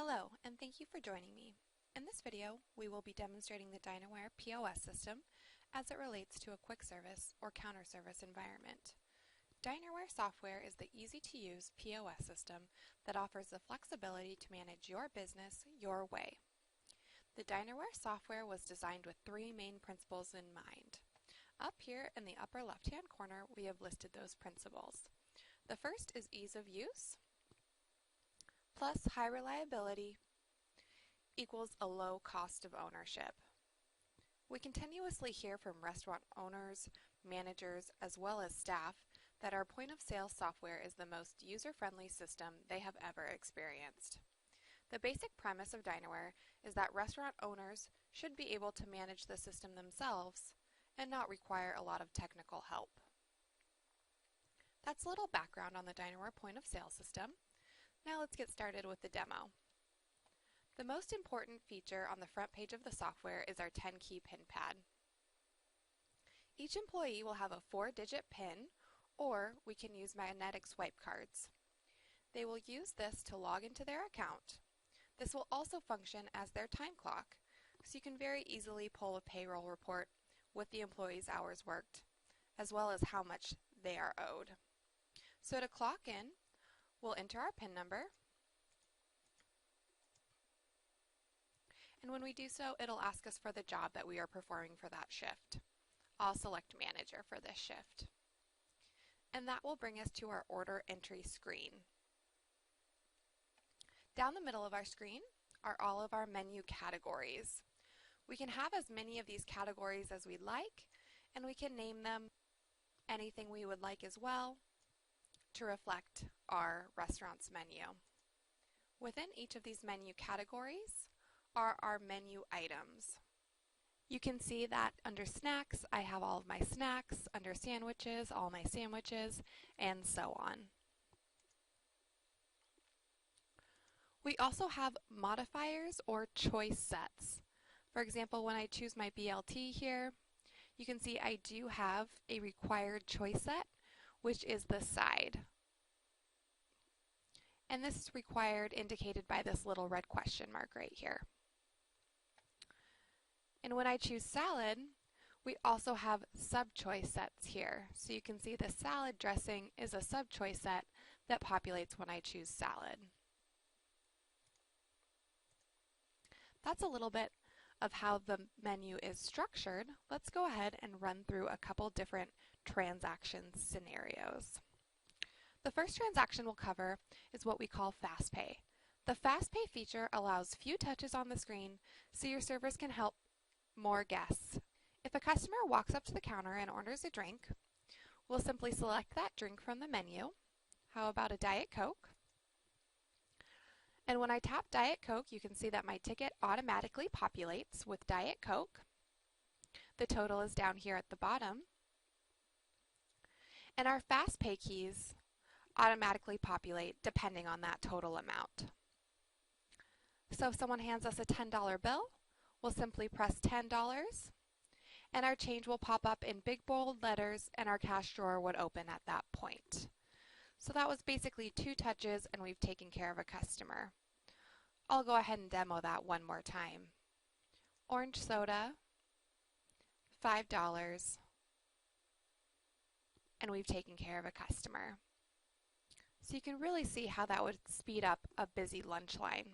Hello, and thank you for joining me. In this video, we will be demonstrating the Dinerware POS system as it relates to a quick service or counter service environment. Dinerware software is the easy-to-use POS system that offers the flexibility to manage your business your way. The Dinerware software was designed with three main principles in mind. Up here in the upper left-hand corner, we have listed those principles. The first is ease of use, plus high reliability equals a low cost of ownership. We continuously hear from restaurant owners, managers, as well as staff that our point-of-sale software is the most user-friendly system they have ever experienced. The basic premise of Dinerware is that restaurant owners should be able to manage the system themselves and not require a lot of technical help. That's a little background on the Dinerware point-of-sale system. Now let's get started with the demo. The most important feature on the front page of the software is our 10-key PIN pad. Each employee will have a 4-digit PIN, or we can use magnetic swipe cards. They will use this to log into their account. This will also function as their time clock, so you can very easily pull a payroll report with the employee's hours worked, as well as how much they are owed. So to clock in, we'll enter our PIN number, and when we do so, it'll ask us for the job that we are performing for that shift. I'll select Manager for this shift. And that will bring us to our order entry screen. Down the middle of our screen are all of our menu categories. We can have as many of these categories as we'd like, and we can name them anything we would like as well to reflect our restaurant's menu. Within each of these menu categories are our menu items. You can see that under snacks, I have all of my snacks, under sandwiches, all my sandwiches, and so on. We also have modifiers or choice sets. For example, when I choose my BLT here, you can see I do have a required choice set, which is the side. And this is required, indicated by this little red question mark right here. And when I choose salad, we also have sub-choice sets here. So you can see the salad dressing is a sub-choice set that populates when I choose salad. That's a little bit of how the menu is structured. Let's go ahead and run through a couple different transaction scenarios. The first transaction we'll cover is what we call Fast Pay. The Fast Pay feature allows few touches on the screen so your servers can help more guests. If a customer walks up to the counter and orders a drink, we'll simply select that drink from the menu. How about a Diet Coke? And when I tap Diet Coke, you can see that my ticket automatically populates with Diet Coke. The total is down here at the bottom. And our Fast Pay keys automatically populate depending on that total amount. So if someone hands us a $10 bill, we'll simply press $10, and our change will pop up in big bold letters, and our cash drawer would open at that point. So that was basically 2 touches, and we've taken care of a customer. I'll go ahead and demo that one more time. Orange soda, $5, and we've taken care of a customer. So you can really see how that would speed up a busy lunch line.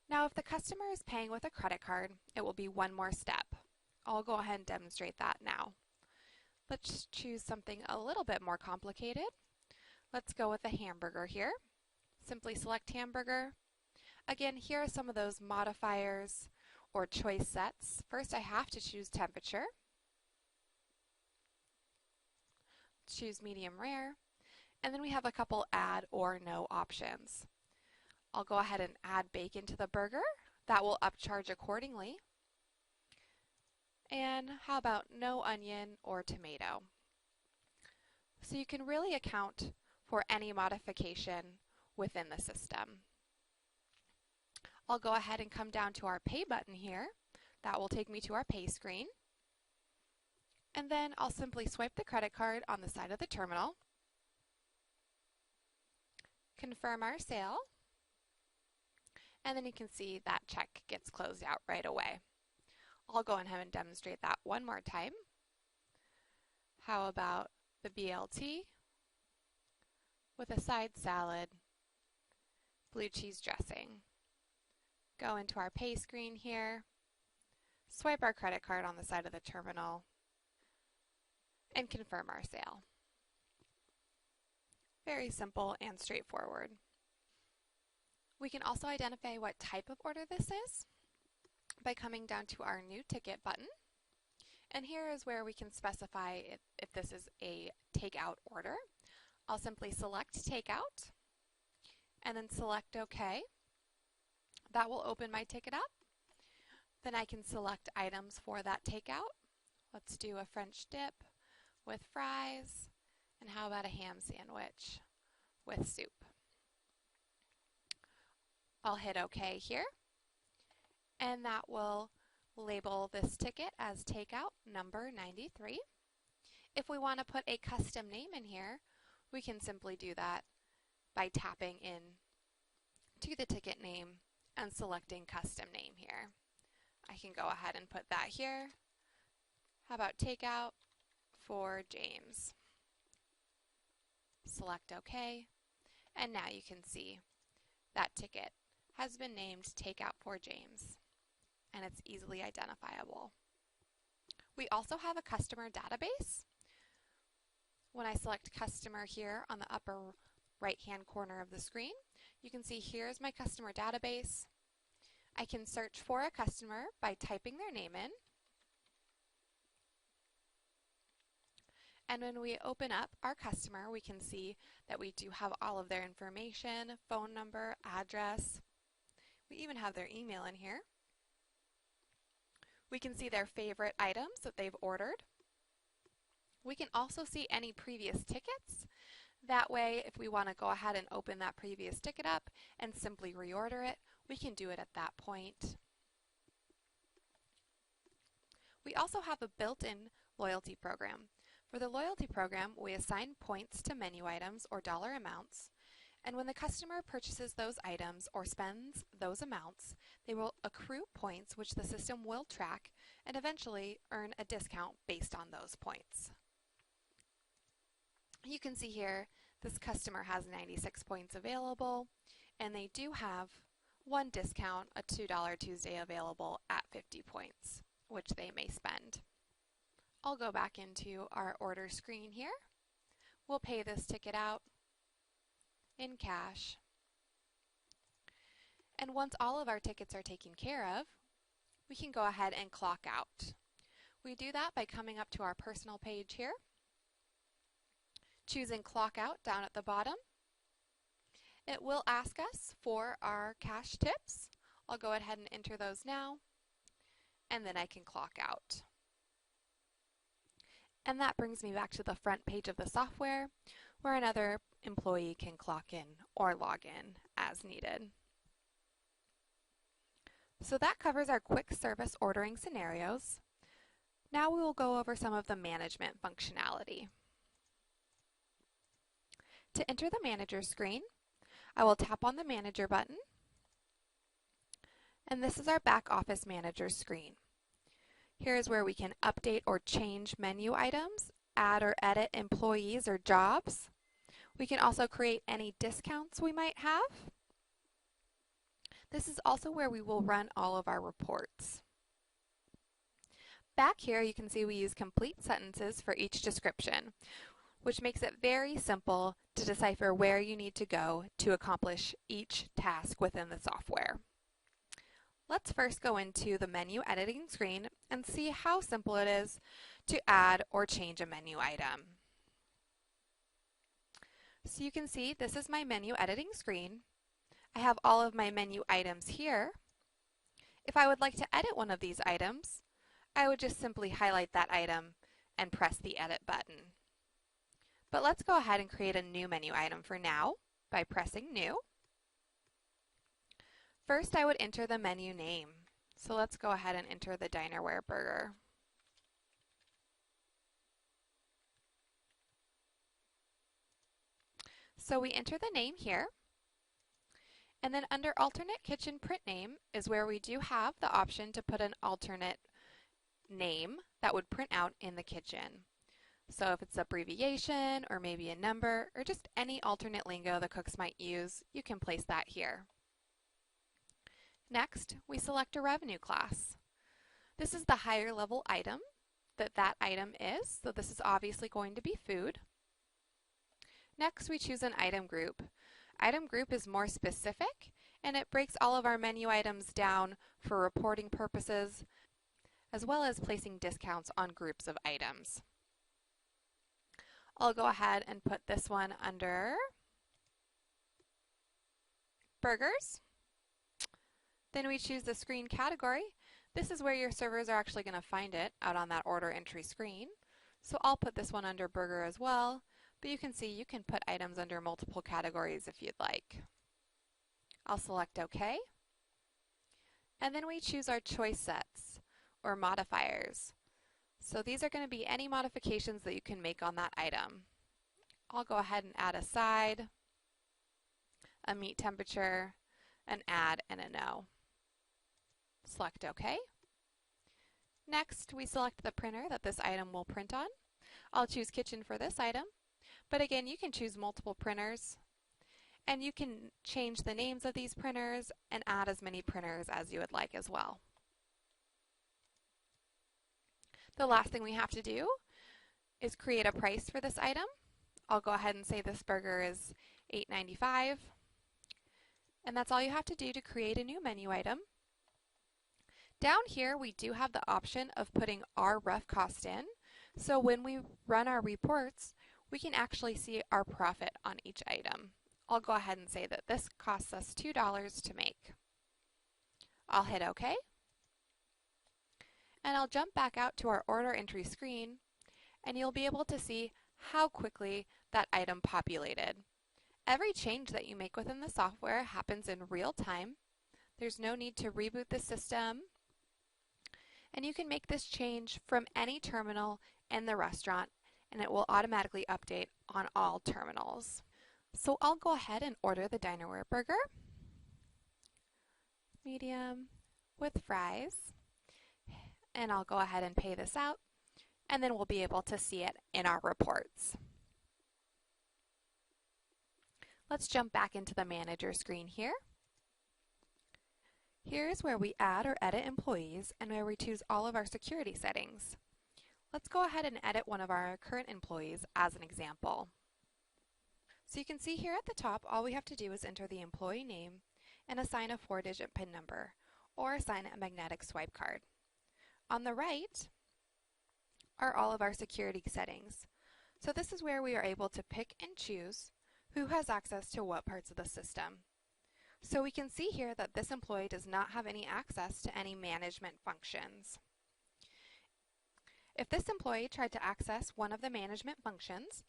Now, if the customer is paying with a credit card, it will be one more step. I'll go ahead and demonstrate that now. Let's choose something a little bit more complicated. Let's go with a hamburger here. Simply select hamburger. Again, here are some of those modifiers or choice sets. First, I have to choose temperature. Choose medium rare. And then we have a couple add or no options. I'll go ahead and add bacon to the burger. That will upcharge accordingly. And how about no onion or tomato? So you can really account for any modification within the system. I'll go ahead and come down to our pay button here. That will take me to our pay screen. And then I'll simply swipe the credit card on the side of the terminal. Confirm our sale, and then you can see that check gets closed out right away. I'll go ahead and demonstrate that one more time. How about the BLT with a side salad, blue cheese dressing? Go into our pay screen here, swipe our credit card on the side of the terminal, and confirm our sale. Very simple and straightforward. We can also identify what type of order this is by coming down to our New Ticket button. And here is where we can specify if this is a takeout order. I'll simply select Takeout and then select OK. That will open my ticket up. Then I can select items for that takeout. Let's do a French dip with fries, and how about a ham sandwich with soup? I'll hit OK here, and that will label this ticket as takeout number 93. If we want to put a custom name in here, we can simply do that by tapping in to the ticket name and selecting custom name here. I can go ahead and put that here. How about takeout for James? Select OK, and now you can see that ticket has been named Takeout for James, and it's easily identifiable. We also have a customer database. When I select customer here on the upper right-hand corner of the screen, you can see here's my customer database. I can search for a customer by typing their name in. And when we open up our customer, we can see that we do have all of their information, phone number, address. We even have their email in here. We can see their favorite items that they've ordered. We can also see any previous tickets. That way, if we want to go ahead and open that previous ticket up and simply reorder it, we can do it at that point. We also have a built-in loyalty program. For the loyalty program, we assign points to menu items or dollar amounts, and when the customer purchases those items or spends those amounts, they will accrue points which the system will track and eventually earn a discount based on those points. You can see here this customer has 96 points available, and they do have one discount, a $2 Tuesday available at 50 points, which they may spend. I'll go back into our order screen here. We'll pay this ticket out in cash. And once all of our tickets are taken care of, we can go ahead and clock out. We do that by coming up to our personal page here, choosing clock out down at the bottom. It will ask us for our cash tips. I'll go ahead and enter those now, and then I can clock out. And that brings me back to the front page of the software, where another employee can clock in or log in as needed. So that covers our quick service ordering scenarios. Now we will go over some of the management functionality. To enter the manager screen, I will tap on the manager button, and this is our back office manager screen. Here is where we can update or change menu items, add or edit employees or jobs. We can also create any discounts we might have. This is also where we will run all of our reports. Back here you can see we use complete sentences for each description, which makes it very simple to decipher where you need to go to accomplish each task within the software. Let's first go into the menu editing screen and see how simple it is to add or change a menu item. So you can see this is my menu editing screen. I have all of my menu items here. If I would like to edit one of these items, I would just simply highlight that item and press the edit button. But let's go ahead and create a new menu item for now by pressing new. First, I would enter the menu name. So let's go ahead and enter the Dinerware burger. So we enter the name here, And then under alternate kitchen print name is where we do have the option to put an alternate name that would print out in the kitchen. So if it's abbreviation or maybe a number or just any alternate lingo the cooks might use, you can place that here. Next, we select a revenue class. This is the higher level item that item is, so this is obviously going to be food. Next, we choose an item group. Item group is more specific, and it breaks all of our menu items down for reporting purposes, as well as placing discounts on groups of items. I'll go ahead and put this one under burgers. Then we choose the screen category. This is where your servers are actually going to find it out on that order entry screen. So I'll put this one under burger as well, but you can see you can put items under multiple categories if you'd like. I'll select OK. And then we choose our choice sets or modifiers. So these are going to be any modifications that you can make on that item. I'll go ahead and add a side, a meat temperature, an add, and a no. Select OK. Next, we select the printer that this item will print on. I'll choose kitchen for this item, but again, you can choose multiple printers, and you can change the names of these printers and add as many printers as you would like as well. The last thing we have to do is create a price for this item. I'll go ahead and say this burger is $8.95, and that's all you have to do to create a new menu item. Down here, we do have the option of putting our rough cost in, so when we run our reports, we can actually see our profit on each item. I'll go ahead and say that this costs us $2 to make. I'll hit OK. And I'll jump back out to our order entry screen, and you'll be able to see how quickly that item populated. Every change that you make within the software happens in real time. There's no need to reboot the system, and you can make this change from any terminal in the restaurant, and it will automatically update on all terminals. So I'll go ahead and order the Dinerware burger, medium with fries. And I'll go ahead and pay this out, and then we'll be able to see it in our reports. Let's jump back into the manager screen here. Here's where we add or edit employees and where we choose all of our security settings. Let's go ahead and edit one of our current employees as an example. So you can see here at the top, all we have to do is enter the employee name and assign a 4-digit PIN number or assign a magnetic swipe card. On the right are all of our security settings. So this is where we are able to pick and choose who has access to what parts of the system. So we can see here that this employee does not have any access to any management functions. If this employee tried to access one of the management functions,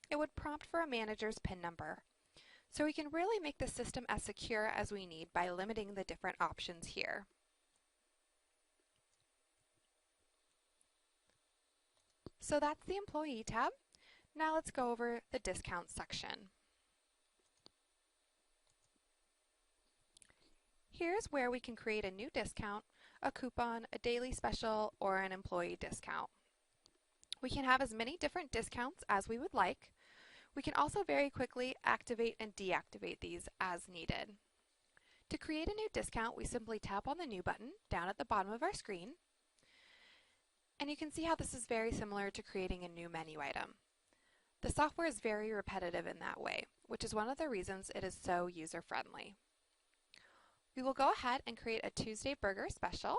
it would prompt for a manager's PIN number. So we can really make the system as secure as we need by limiting the different options here. So that's the Employee tab. Now let's go over the Discount section. Here's where we can create a new discount, a coupon, a daily special, or an employee discount. We can have as many different discounts as we would like. We can also very quickly activate and deactivate these as needed. To create a new discount, we simply tap on the New button down at the bottom of our screen. And you can see how this is very similar to creating a new menu item. The software is very repetitive in that way, which is one of the reasons it is so user-friendly. We will go ahead and create a Tuesday burger special.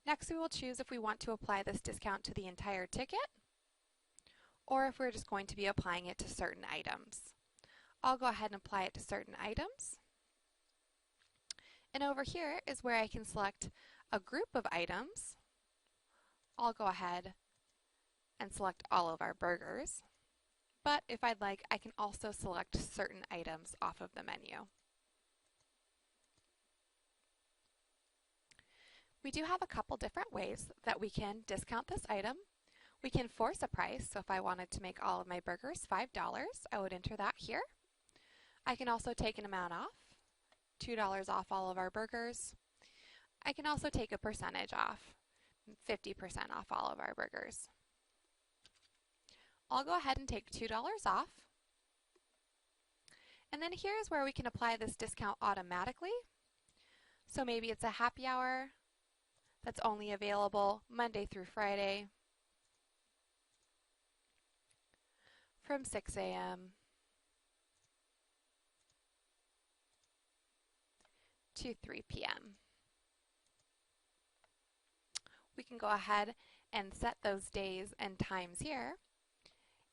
Next, we will choose if we want to apply this discount to the entire ticket, or if we're just going to be applying it to certain items. I'll go ahead and apply it to certain items. And over here is where I can select a group of items. I'll go ahead and select all of our burgers. But if I'd like, I can also select certain items off of the menu. We do have a couple different ways that we can discount this item. We can force a price, so if I wanted to make all of my burgers $5, I would enter that here. I can also take an amount off, $2 off all of our burgers. I can also take a percentage off, 50% off all of our burgers. I'll go ahead and take $2 off. And then here's where we can apply this discount automatically. So maybe it's a happy hour that's only available Monday through Friday from 6 a.m. to 3 p.m. We can go ahead and set those days and times here,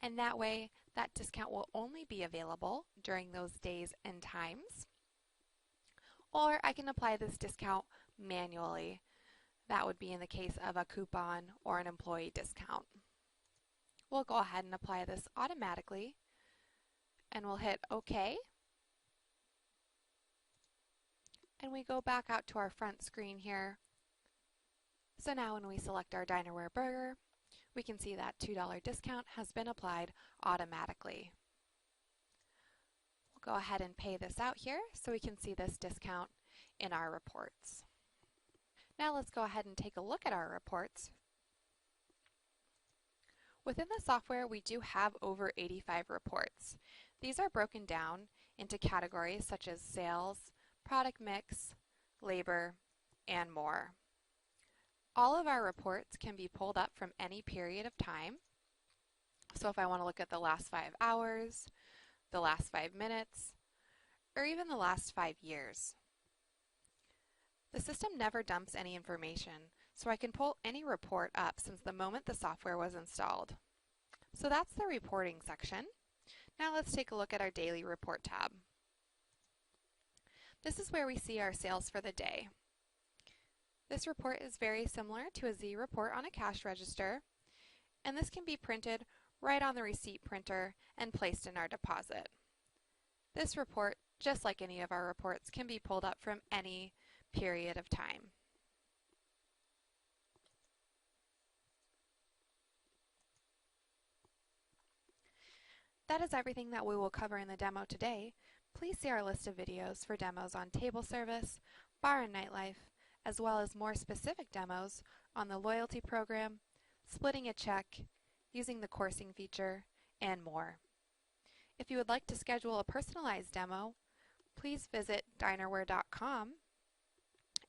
and that way that discount will only be available during those days and times. Or I can apply this discount manually. That would be in the case of a coupon or an employee discount. We'll go ahead and apply this automatically, and we'll hit OK. And we go back out to our front screen here. So now when we select our Dinerware burger, we can see that $2 discount has been applied automatically. We'll go ahead and pay this out here so we can see this discount in our reports. Now let's go ahead and take a look at our reports. Within the software, we do have over 85 reports. These are broken down into categories such as sales, product mix, labor, and more. All of our reports can be pulled up from any period of time. So if I want to look at the last 5 hours, the last 5 minutes, or even the last 5 years. The system never dumps any information, so I can pull any report up since the moment the software was installed. So that's the reporting section. Now let's take a look at our daily report tab. This is where we see our sales for the day. This report is very similar to a Z report on a cash register, and this can be printed right on the receipt printer and placed in our deposit. This report, just like any of our reports, can be pulled up from any period of time. That is everything that we will cover in the demo today. Please see our list of videos for demos on table service, bar and nightlife, as well as more specific demos on the loyalty program, splitting a check, using the coursing feature, and more. If you would like to schedule a personalized demo, please visit dinerware.com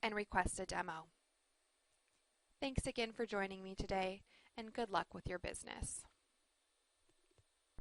and request a demo. Thanks again for joining me today, and good luck with your business.